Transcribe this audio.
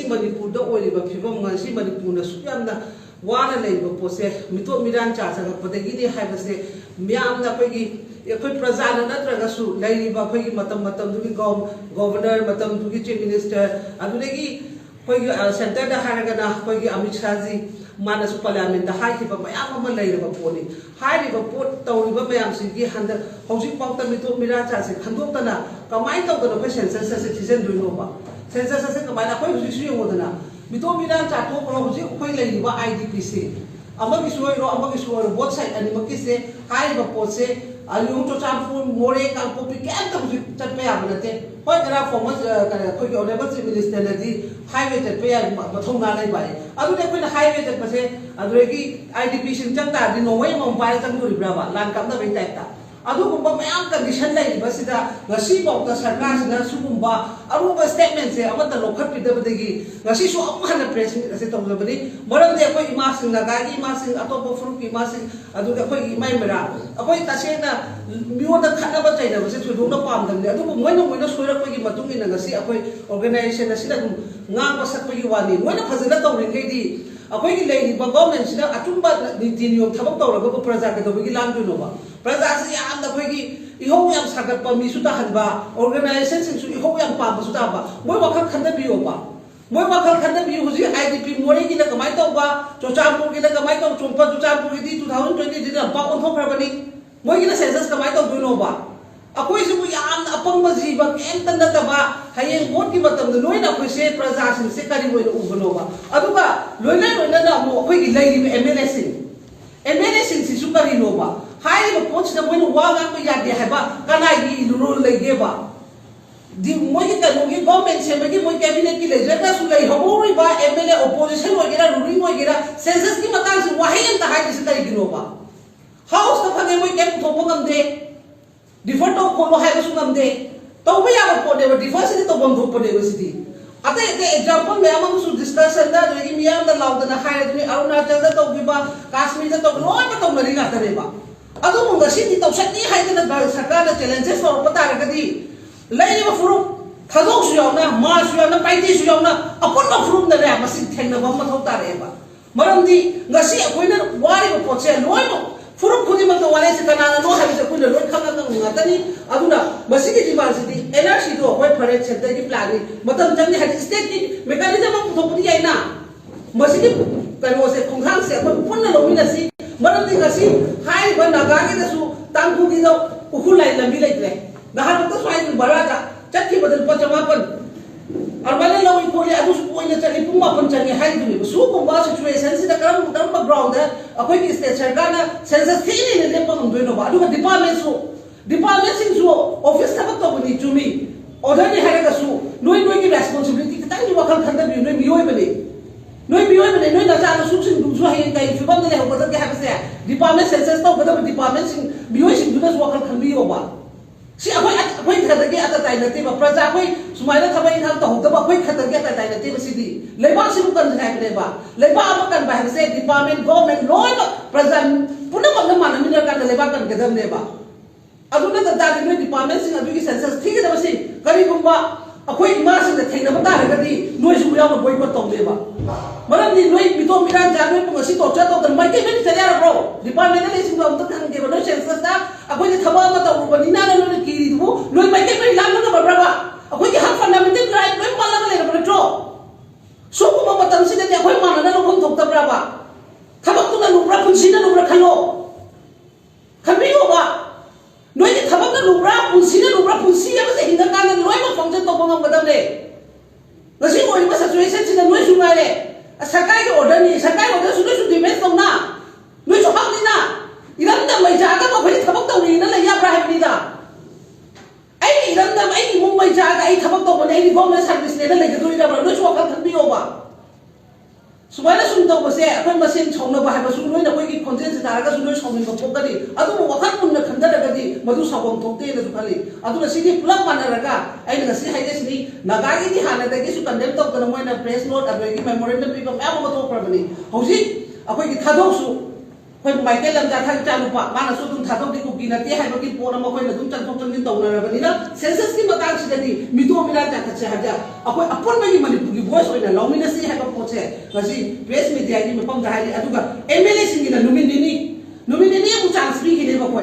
मणिपुर फिवम मणिपुर वाना पोसे मिटो मिरान चाचरपदगी है प्रजा नत्रगसु governor chief minister centre Amit Shah ji मानसु पार्लियामेंट मैम पोनी पोट तौरीब मैम हंदक पाउत मिटो मिरान चासे खंदोक्तना कमाय तौदना सेंसस से थीजनोबा सेंसस से कमाय योदना मिटो मिरान चाथोक्रो हूँ IDP से बोथ साइड अनिमसे पोसे अलू चोचापुर मोरे कालपोपी क्या चटपे नाते हई करा former honourable chief minister highway चटपे मौना लेबाई हाईवे चटपे IDP चंता नोवे मम पाए चंदूरीब्राब लान कामना टाइप मैम कंडीशन सरकार अरुब स्टेटमेंट से लौटपीदबी प्रेस तौजबनी इमा नागाई इमा अतोप फुरुप इमा इमाई मेरा अखोई तसेंना मियोंद खनब चैनब से थोड़ना पामदबने मोइन सोरपी ऑर्गेनाइजेशन गांग सत्पी वानी मोइन फजन तौरीदी अखोई गवर्नमेंट अचुब नीति नियम थबक तौर प्रजा कदबी लांगोब प्रजा से इहो सागप मीसु ताहब ऑर्गेनाइजेशन इहो पाबू ताब मोई वखल खनबीब मोई वखल खनबी हूँ IDP मोरे की कमाय तब चोचापुर की कमाय तब चोंपा चोचापुर की 2020 लंपा ओंथोख्रबनी मोई सेंसस कमाय तौदोब अखोईसु अपंग जीव केंत नतब हयें वोट की लोन अखोसे प्रजा से करी उबनोब लोन MLA MLA करीनोब पोस्ट मोइन वांग यादे है कनाई रूल लेगेब मोई कहोगी गवर्नमेंट से मोई कैबिनेट की लेजरगसु MLA ओपोजिशन होगेरा रूलिंग होगेरा सेंसस की मतंग वही करीनोब हाउस फंगे मोई कैम थोपे डिफर तो खोलो है तब याब पोने डिफर से तौम थोपने अतः एग्जाम्पल मैम डिस्कशन लाउदना अरुणाचल तौब काश्मीर तौब लोन तौनरीब तौसनी सरकार चैलेंजेस तौर तारगदी फुरुप थदोना मासुना पाइटेना अपुन फुरुपने थेनब मौ तारेब मरमदी वारीब पोसे लोन फुरुप खुद वाले कनानो है लोन खानी डिमांड से NRC तो फॉरेस्ट सेंटर की प्लान चंगे है स्टेट की मेकानिज्म पुथोपदी याना कनो से खोंखांग से पुनः लौमीनसी नागागी तांगुगी उखुलाई लंबी लेते नहान स्वाइन बरादा चटकी बदल पचमापन अरबले लवी खोले चली पुंग मापन चंगे सूब सिचुएशन से कम ग्राउंड अखोई स्टेट सरकार सेंसस थी लेपनोब डिपार्टमेंट ऑफिस थबक तौबनी चुमी ऑर्डर नोई की रेस्पॉन्सिबिलिटी खतंग वखल खनबी नोई मियोबने नोई नचानसुसु हयें कई फिबम लेहगदगे है डिपार्टमेंट सेंसस तौगदब डिपार्टमेंट मियोइसिंग वखल खनबीयोब अखोई खतगे अतताई नतेब प्रजा सुमाइना थबक इंखांग तौदब अखोई खतगे अतताई नतेब सिदी लेबासिबु कन हाइबनेब लेबा कन बाहसे डिपार्टमेंट गवर्नमेंट लोन प्रजा पुनमक मानमिनर कान लेबा कन गदबनेब अदुना डिपार्टमेंट सेंसस थीगदबसी करीगुंबा अखोई इमासिंग थेंगनब तारगदी नोइसु यावना बोइकॉट तौदेब मरमदी नोई मिटो मिरान जा नोई पुंगसी टॉर्चर तौदन माइके मेनि चल्यारब्रो डिपार्टमेंट लेसिंग अमत खंगेब नोई सेंसस दा अखोई थबा अमा तौरुबनिना नोई किरिदुबु नोई माइके मेनि लांगना बब्राबा अखोई हक फंडामेंटल राइट नोई पालना लेरब नट्रो सोकुमा मतम सिदे अखोई मानना लोखम थोक्तब्राबा थबक्तुना लुब्रा पुंसिना लुब्रा खलो खबियोबा नोई थबक लुब्रा पुंसिना लुब्रा पुंसी अबसे हिंगकान नोई मा फंक्शन तौबंगम गदबले नसी ओइबा सिचुएशन सिदा नोई सुनारे सरकार के ऑर्डर नहीं सरकार ऑर्डर सुनो सुनो डिमेंड तौना नोई जो हकनिना इरमदा मैजागा मफरि थबक तौरीना लया ब्राहमनीदा आई इरमदा आई मुम मैजागा आई थबक तौबने आई गवर्नमेंट सर्विस लेना लेगदोइरा ब्रा नोई सोखल खनबियोबा सुमाइना सुन तौबसे अखोई मसेन छौनबा हाबसु नोई नखोई खोंजेन से तारगा नोई सौमिन पोकदि अदु वखल पुन्न खंदरगदि मधु सबम थोक्ते न सुखली अदु सिदि पुलक मानरगा आइना गसी हाइदेसनि नागागी दि हानदगी सु कंडेम तौदन मोइना प्रेस नोट अदोगी मेमोरेंडम पीपल मैम मतो प्रबनी हौजी अखोई की थादोसु ꯑꯩꯈꯣꯏ ꯃꯥꯏꯀꯦꯜ ꯂꯝꯖꯥ ꯏꯆꯥꯅꯨꯄꯥ ꯃꯥꯅꯁꯨ ꯑꯗꯨꯝ ꯊꯥꯗꯣꯛꯇꯦ ꯀꯨꯀꯤ ꯅꯠꯇꯦ ꯍꯥꯏꯕꯒꯤ ꯄꯣꯠ ꯑꯃ ꯑꯩꯈꯣꯏꯅ ꯑꯗꯨꯝ ꯆꯪꯊꯣꯛ ꯆꯪꯁꯤꯟ ꯇꯧꯅꯔꯕꯅꯤꯅ ꯁꯦꯟꯁꯁꯀꯤ ꯃꯇꯥꯡꯁꯤꯗꯗꯤ ꯃꯤꯇꯣꯞ ꯃꯤꯔꯥꯟ ꯆꯥꯎꯈꯠꯁꯦ ꯍꯥꯏꯕꯗ ꯑꯩꯈꯣꯏ ꯑꯄꯨꯟꯕꯒꯤ ꯃꯅꯤꯄꯨꯔꯒꯤ ꯚꯣꯏꯁ ꯑꯣꯏꯅ ꯂꯧꯃꯤꯟꯅꯁꯤ ꯍꯥꯏꯕ ꯄꯣꯠꯁꯦ ꯉꯁꯤ ꯄ꯭ꯔꯦꯁ ꯃꯤꯗꯤꯌꯥꯒꯤ ꯃꯐꯝꯗ ꯍꯥꯏꯔꯤ ꯑꯗꯨꯒ MLA ꯁꯤꯡꯒꯤꯅ ꯅꯨꯃꯤꯠ ꯅꯤꯅꯤ ꯑꯃꯨꯛ ꯆꯥꯟꯁ ꯄꯤꯈꯤꯅꯦꯕ ꯑꯩꯈꯣꯏ